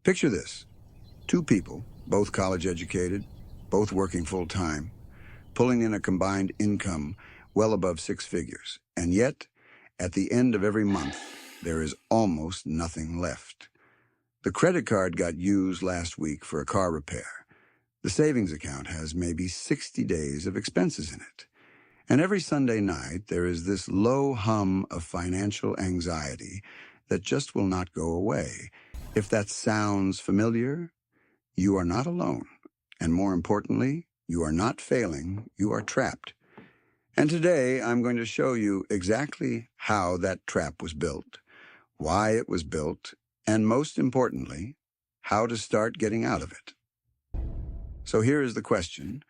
Picture this. Two people, both college educated, both working full-time, pulling in a combined income well above six figures. And yet, at the end of every month, there is almost nothing left. The credit card got used last week for a car repair. The savings account has maybe 60 days of expenses in it. And every Sunday night, there is this low hum of financial anxiety that just will not go away. If that sounds familiar, you are not alone. And more importantly, you are not failing, you are trapped. And today, I'm going to show you exactly how that trap was built, why it was built, and most importantly, how to start getting out of it. So here is the question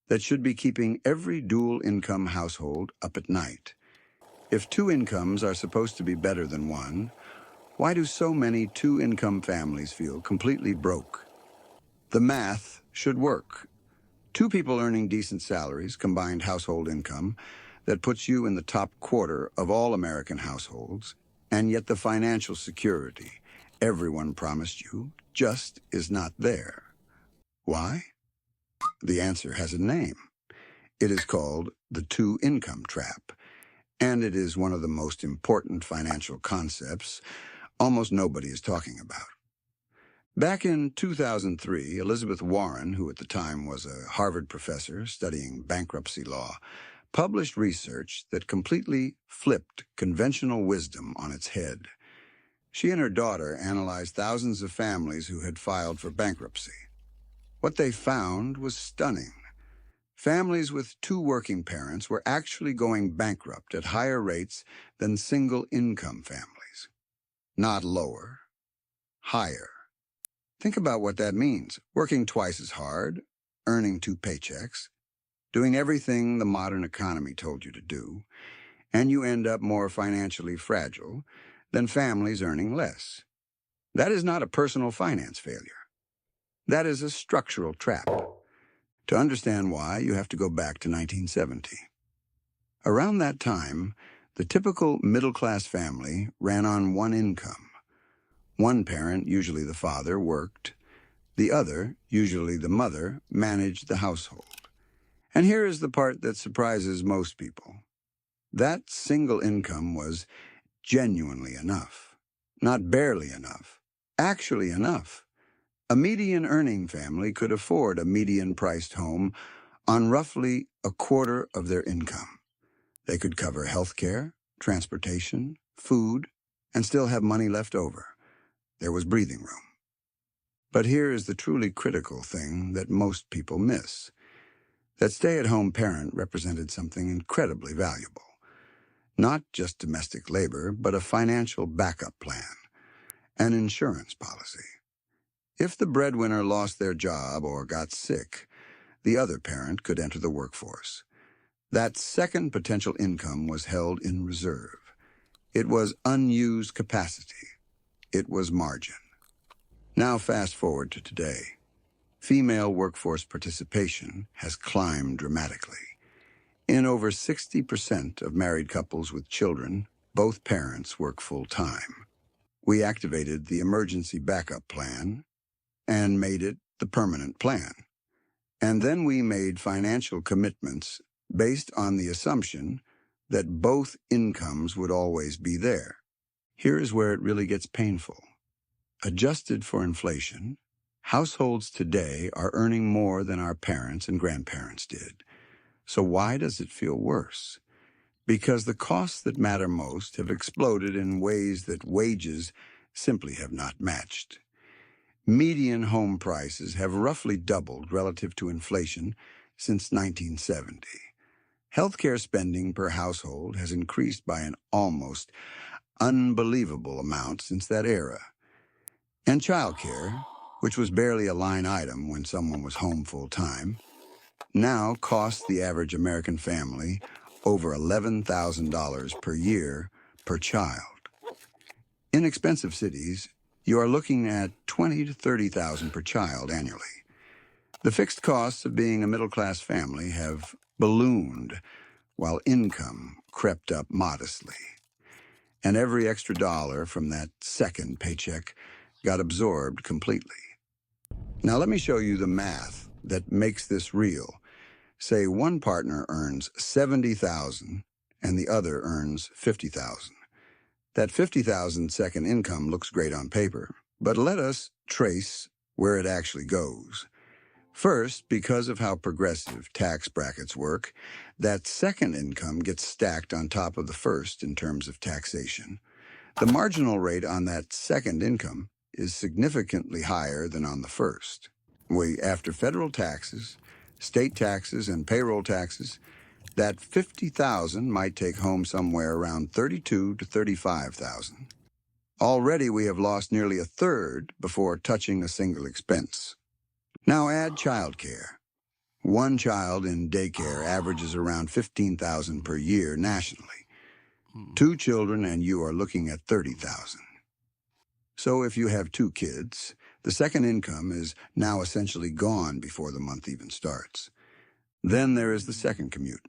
that should be keeping every dual-income household up at night. If two incomes are supposed to be better than one, why do so many two-income families feel completely broke? The math should work. Two people earning decent salaries, combined household income, that puts you in the top quarter of all American households, and yet the financial security everyone promised you just is not there. Why? The answer has a name. It is called the two-income trap, and it is one of the most important financial concepts almost nobody is talking about. Back in 2003, Elizabeth Warren, who at the time was a Harvard professor studying bankruptcy law, published research that completely flipped conventional wisdom on its head. She and her daughter analyzed thousands of families who had filed for bankruptcy. What they found was stunning. Families with two working parents were actually going bankrupt at higher rates than single-income families. Not lower, higher. Think about what that means. Working twice as hard, earning two paychecks, doing everything the modern economy told you to do, and you end up more financially fragile than families earning less. That is not a personal finance failure. That is a structural trap. To understand why, you have to go back to 1970. Around that time, the typical middle-class family ran on one income. One parent, usually the father, worked. The other, usually the mother, managed the household. And here is the part that surprises most people. That single income was genuinely enough. Not barely enough. Actually enough. A median earning family could afford a median-priced home on roughly a quarter of their income. They could cover health care, transportation, food, and still have money left over. There was breathing room. But here is the truly critical thing that most people miss. That stay-at-home parent represented something incredibly valuable. Not just domestic labor, but a financial backup plan, an insurance policy. If the breadwinner lost their job or got sick, the other parent could enter the workforce. That second potential income was held in reserve. It was unused capacity. It was margin. Now fast forward to today. Female workforce participation has climbed dramatically. In over 60% of married couples with children, both parents work full-time. We activated the emergency backup plan and made it the permanent plan. And then we made financial commitments based on the assumption that both incomes would always be there. Here is where it really gets painful. Adjusted for inflation, households today are earning more than our parents and grandparents did. So why does it feel worse? Because the costs that matter most have exploded in ways that wages simply have not matched. Median home prices have roughly doubled relative to inflation since 1970. Healthcare spending per household has increased by an almost unbelievable amount since that era. And childcare, which was barely a line item when someone was home full-time, now costs the average American family over $11,000 per year per child. In expensive cities, you are looking at $20,000 to $30,000 per child annually. The fixed costs of being a middle-class family have ballooned, while income crept up modestly. And every extra dollar from that second paycheck got absorbed completely. Now let me show you the math that makes this real. Say one partner earns $70,000 and the other earns $50,000. That $50,000 second income looks great on paper, but let us trace where it actually goes. First, because of how progressive tax brackets work, that second income gets stacked on top of the first in terms of taxation. The marginal rate on that second income is significantly higher than on the first. After federal taxes, state taxes, and payroll taxes, that 50,000 might take home somewhere around 32 to 35,000. Already we have lost nearly a third before touching a single expense. Now add childcare. One child in daycare averages around 15,000 per year nationally. Two children and you are looking at 30,000. So if you have two kids, the second income is now essentially gone before the month even starts. Then there is the second commute.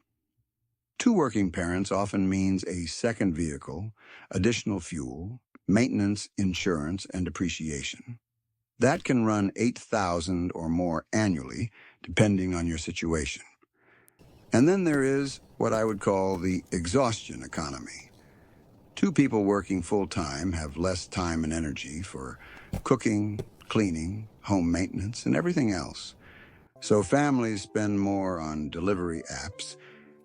Two working parents often means a second vehicle, additional fuel, maintenance, insurance, and depreciation. That can run $8,000 or more annually, depending on your situation. And then there is what I would call the exhaustion economy. Two people working full-time have less time and energy for cooking, cleaning, home maintenance, and everything else. So families spend more on delivery apps,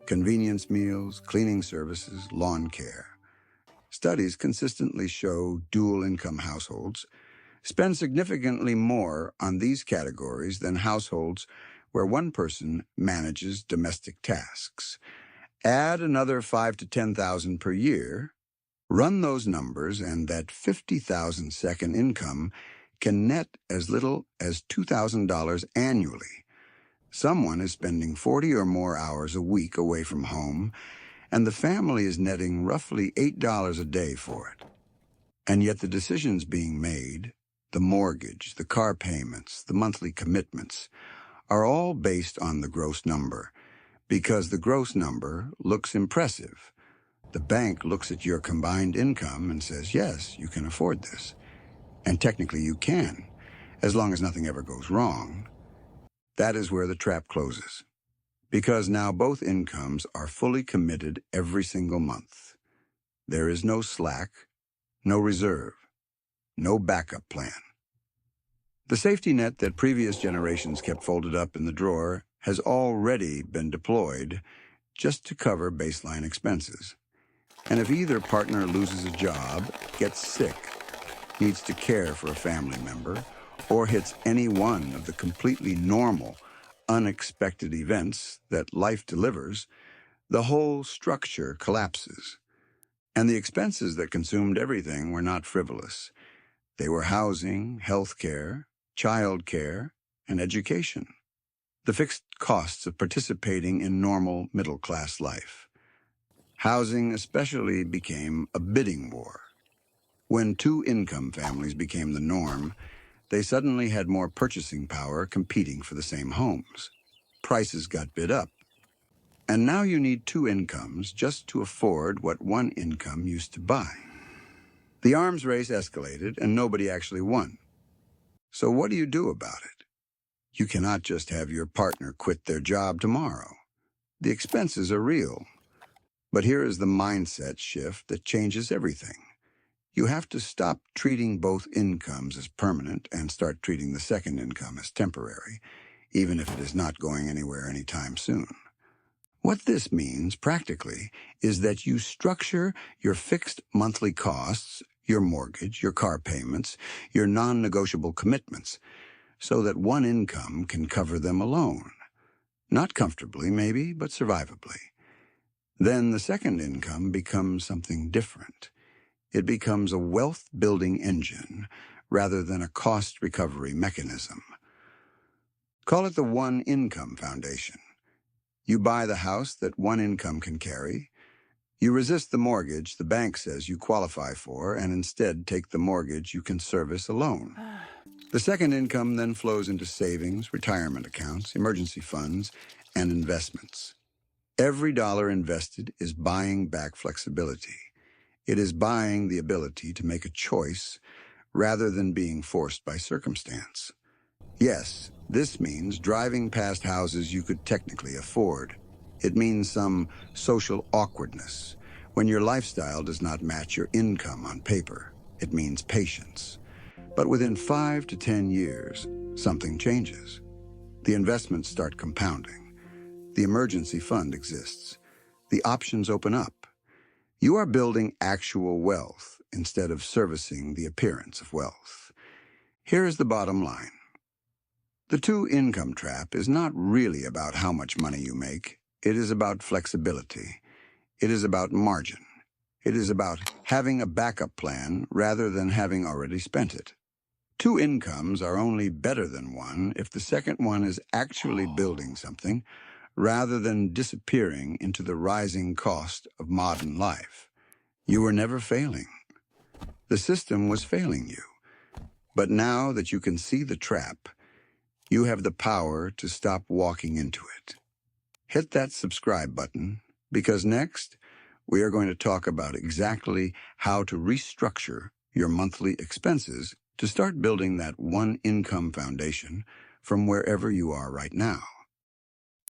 convenience meals, cleaning services, lawn care. Studies consistently show dual-income households spend significantly more on these categories than households where one person manages domestic tasks. Add another 5 to 10,000 per year, run those numbers, and that 50,000 second income can net as little as $2,000 annually. Someone is spending 40 or more hours a week away from home, and the family is netting roughly $8 a day for it. And yet the decisions being made, the mortgage, the car payments, the monthly commitments, are all based on the gross number, because the gross number looks impressive. The bank looks at your combined income and says, yes, you can afford this. And technically you can, as long as nothing ever goes wrong. That is where the trap closes, because now both incomes are fully committed every single month. There is no slack, no reserve, no backup plan. The safety net that previous generations kept folded up in the drawer has already been deployed just to cover baseline expenses. And if either partner loses a job, gets sick, needs to care for a family member, or hits any one of the completely normal, unexpected events that life delivers, the whole structure collapses. And the expenses that consumed everything were not frivolous. They were housing, health care, child care, and education. The fixed costs of participating in normal middle-class life. Housing especially became a bidding war. When two-income families became the norm, they suddenly had more purchasing power competing for the same homes. Prices got bid up. And now you need two incomes just to afford what one income used to buy. The arms race escalated and nobody actually won. So what do you do about it? You cannot just have your partner quit their job tomorrow. The expenses are real. But here is the mindset shift that changes everything. You have to stop treating both incomes as permanent and start treating the second income as temporary, even if it is not going anywhere anytime soon. What this means, practically, is that you structure your fixed monthly costs, your mortgage, your car payments, your non-negotiable commitments, so that one income can cover them alone. Not comfortably, maybe, but survivably. Then the second income becomes something different. It becomes a wealth-building engine rather than a cost recovery mechanism. Call it the One Income Foundation. You buy the house that one income can carry. You resist the mortgage the bank says you qualify for and instead take the mortgage you can service alone. The second income then flows into savings, retirement accounts, emergency funds, and investments. Every dollar invested is buying back flexibility. It is buying the ability to make a choice rather than being forced by circumstance. Yes, this means driving past houses you could technically afford. It means some social awkwardness when your lifestyle does not match your income on paper. It means patience. But within 5 to 10 years, something changes. The investments start compounding. The emergency fund exists. The options open up. You are building actual wealth instead of servicing the appearance of wealth. Here is the bottom line. The two-income trap is not really about how much money you make. It is about flexibility. It is about margin. It is about having a backup plan rather than having already spent it. Two incomes are only better than one if the second one is actually building something rather than disappearing into the rising cost of modern life. You were never failing. The system was failing you. But now that you can see the trap, you have the power to stop walking into it. Hit that subscribe button, because next, we are going to talk about exactly how to restructure your monthly expenses to start building that one income foundation from wherever you are right now.